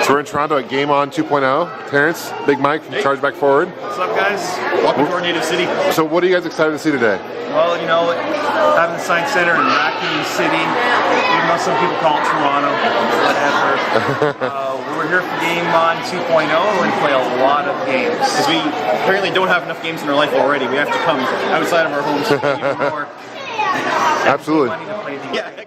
So we're in Toronto at Game On 2.0. Terrence, Big Mike from Chargeback Forward. What's up, guys? Welcome to our native city. So what are you guys excited to see today? Well, you know, having the Science Center in Raccoon City, even though some people call it Toronto, whatever. We're here for Game On 2.0 and play a lot of games. Because we apparently don't have enough games in our life already. We have to come outside of our homes to play even more. Absolutely. Yeah.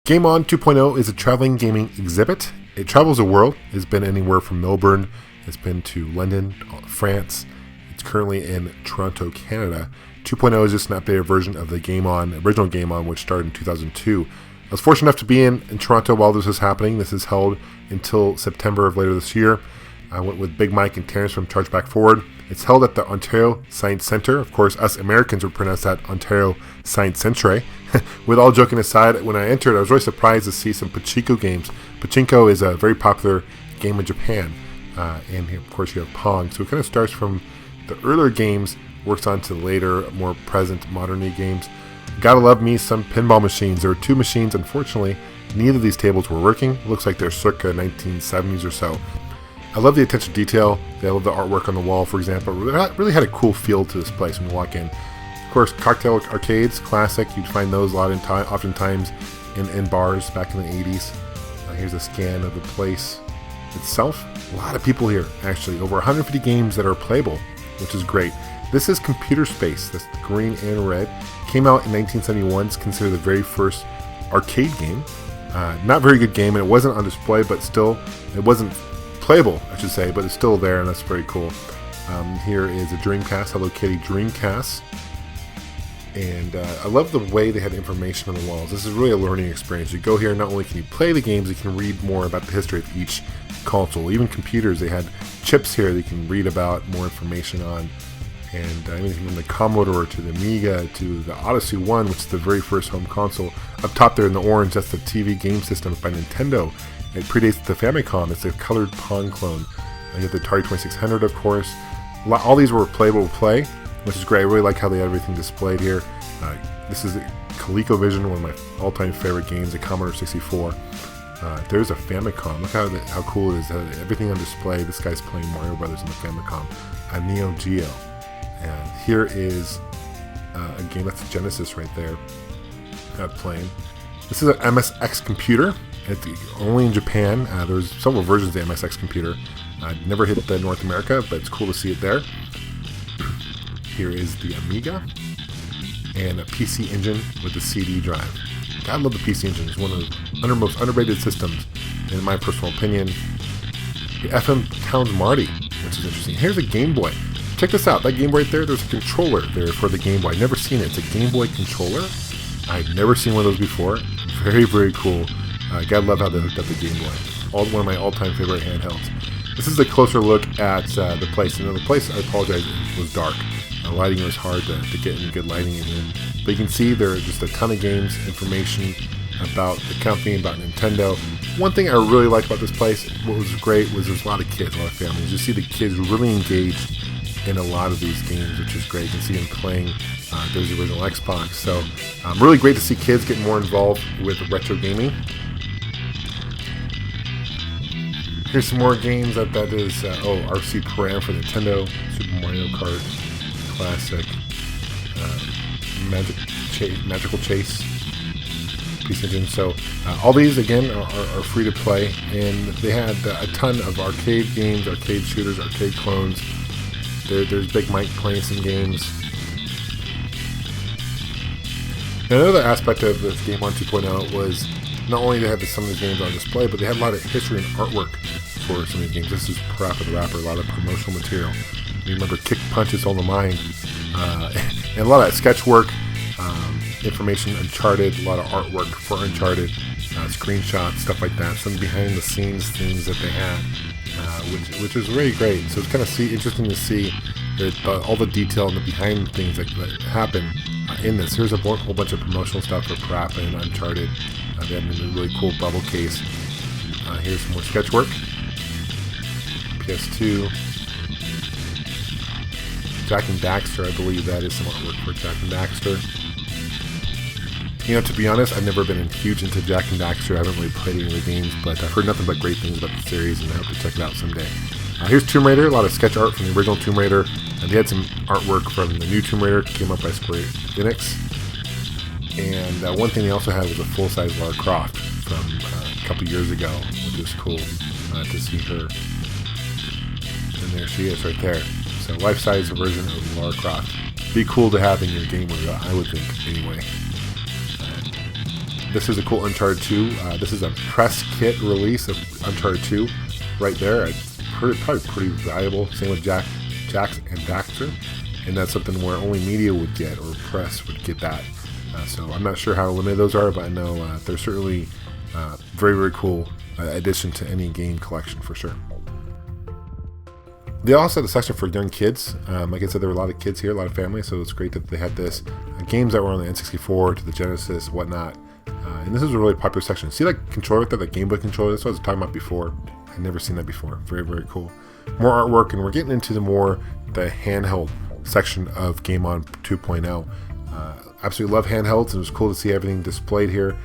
Game On 2.0 is a traveling gaming exhibit. It travels the world. It's been anywhere from Melbourne. It's been to London, France. It's currently in Toronto, Canada. 2.0 is just an updated version of the original Game On, which started in 2002. I was fortunate enough to be in Toronto while this was happening. This is held until September of later this year. I went with Big Mike and Terrence from Chargeback Forward. It's held at the Ontario Science Centre. Of course, us Americans would pronounce that Ontario Science Centre. With all joking aside, when I entered, I was really surprised to see some pachinko games. Pachinko is a very popular game in Japan. And of course, you have Pong. So it kind of starts from the earlier games, works on to later, more present, modern-day games. Gotta love me some pinball machines. There were two machines. Unfortunately, neither of these tables were working. Looks like they're circa 1970s or so. I love the attention to detail. I love the artwork on the wall, for example. It really had a cool feel to this place when you walk in. Of course, cocktail arcades, classic. You'd find those oftentimes in bars back in the 80s. Here's a scan of the place itself. A lot of people here, actually. Over 150 games that are playable, which is great. This is Computer Space. That's green and red. Came out in 1971. It's considered the very first arcade game. Not very good game, and it wasn't on display, but still, it wasn't playable, I should say, but it's still there, and that's very cool. Here is a Dreamcast, Hello Kitty Dreamcast. And I love the way they had information on the walls. This is really a learning experience. You go here, not only can you play the games, you can read more about the history of each console. Even computers, they had chips here that you can read about, more information on. And anything from the Commodore to the Amiga to the Odyssey 1, which is the very first home console. Up top there in the orange, that's the TV game system by Nintendo. It predates the Famicom. It's a colored Pong clone. You have the Atari 2600, of course. All these were playable to play, which is great. I really like how they had everything displayed here. This is ColecoVision, one of my all-time favorite games, the Commodore 64. There's a Famicom. Look how cool it is. Everything on display. This guy's playing Mario Brothers in the Famicom. A Neo Geo. And here is a game that's a Genesis right there. Playing. This is an MSX computer. It's only in Japan. There's several versions of the MSX computer. Never hit North America, but it's cool to see it there. Here is the Amiga and a PC Engine with a CD drive. I love the PC Engine. It's one of the most underrated systems, in my personal opinion. The FM Towns Marty, which is interesting. Here's a Game Boy. Check this out. That Game Boy right there, there's a controller there for the Game Boy. I've never seen it. It's a Game Boy controller. I've never seen one of those before. Very, very cool. Gotta love how they hooked up the Game Boy. One of my all-time favorite handhelds. This is a closer look at the place. The place, I apologize, was dark. Lighting was hard to get any good lighting in. But you can see there are just a ton of games, information about the company, about Nintendo. One thing I really like about this place, what was great, was there's a lot of kids, a lot of families. You see the kids really engaged in a lot of these games, which is great. You can see them playing. There's the original Xbox. So really great to see kids get more involved with retro gaming. Here's some more games. That is RC Pro-Am for Nintendo, Super Mario Kart, Classic, Magical Chase, PC Engine. So all these again are free to play, and they had a ton of arcade games, arcade shooters, arcade clones. There's Big Mike playing some games. And another aspect of this Game On 2.0 was not only they had some of these games on display, but they had a lot of history and artwork for some of these games. This is Parappa the Rapper, a lot of promotional material. You remember Kick Punches on the Mind, and a lot of that sketch work, information, Uncharted, a lot of artwork for Uncharted, screenshots, stuff like that. Some behind the scenes things that they had, which was really great. So it's kind of interesting to see all the detail and the behind things that happen in this. Here's a whole bunch of promotional stuff for Parappa and Uncharted. They have a really cool bubble case. Here's some more sketch work. PS2. Jack and Daxter, I believe that is some artwork for Jack and Daxter. You know, to be honest, I've never been huge into Jak and Daxter. I haven't really played any of the games, but I've heard nothing but great things about the series, and I hope to check it out someday. Here's Tomb Raider, a lot of sketch art from the original Tomb Raider. They had some artwork from the new Tomb Raider, came up by Square Enix. And one thing they also had was a full-size Lara Croft from a couple years ago, which was cool to see her. And there she is right there. So life-size version of Lara Croft. Be cool to have in your game, I would think, anyway. This is a cool Uncharted 2. This is a press kit release of Uncharted 2 right there. It's probably pretty valuable. Same with Jak and Daxter. And that's something where only media would get, or press would get that. So I'm not sure how limited those are, but I know they're certainly very, very cool addition to any game collection for sure. They also had a section for young kids. Like I said, there were a lot of kids here, a lot of families, so it's great that they had this. Games that were on the N64 to the Genesis, whatnot. And this is a really popular section. See that controller right there, that Game Boy controller? That's what I was talking about before. I'd never seen that before. Very, very cool. More artwork, and we're getting into the handheld section of Game On 2.0. Absolutely love handhelds. It was cool to see everything displayed here.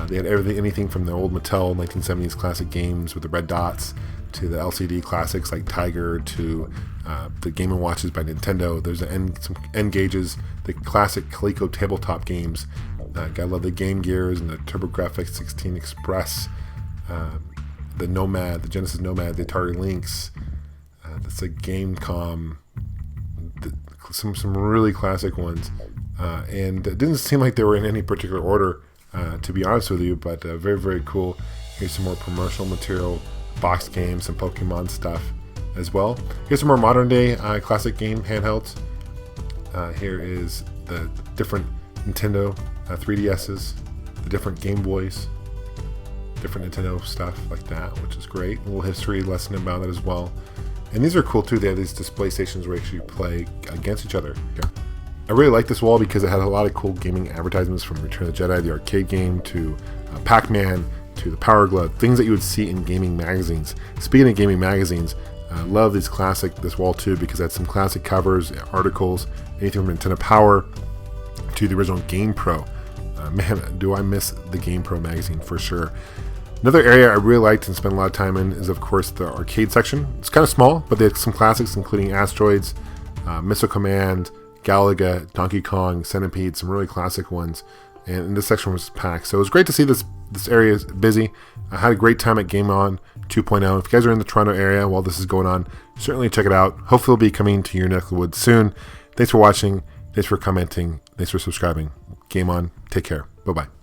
They had anything from the old Mattel 1970s classic games with the red dots to the LCD classics like Tiger to the Game & Watches by Nintendo. There's some N-Gages, the classic Coleco tabletop games. Gotta love the Game Gears and the TurboGrafx 16 Express, the Nomad, the Genesis Nomad, the Atari Lynx. That's a Gamecom. Some really classic ones. And it didn't seem like they were in any particular order, to be honest with you, but very, very cool. Here's some more promotional material, box games, some Pokemon stuff as well. Here's some more modern day classic game handhelds. Here is the different Nintendo 3DSs, the different Game Boys, different Nintendo stuff like that, which is great. A little history lesson about it as well. And these are cool too. They have these display stations where you actually play against each other. Yeah. I really like this wall because it had a lot of cool gaming advertisements, from Return of the Jedi, the arcade game, to Pac-Man, to the Power Glove, things that you would see in gaming magazines. Speaking of gaming magazines, I love this wall too, because it had some classic covers, articles, anything from Nintendo Power to the original Game Pro. Man, do I miss the Game Pro magazine for sure. Another area I really liked and spent a lot of time in is, of course, the arcade section. It's kind of small, but they have some classics, including Asteroids, Missile Command, Galaga, Donkey Kong, Centipede, some really classic ones. And this section was packed. So it was great to see this area is busy. I had a great time at Game On 2.0. If you guys are in the Toronto area while this is going on, certainly check it out. Hopefully it'll be coming to your neck of the woods soon. Thanks for watching. Thanks for commenting. Thanks for subscribing. Game On. Take care. Bye-bye.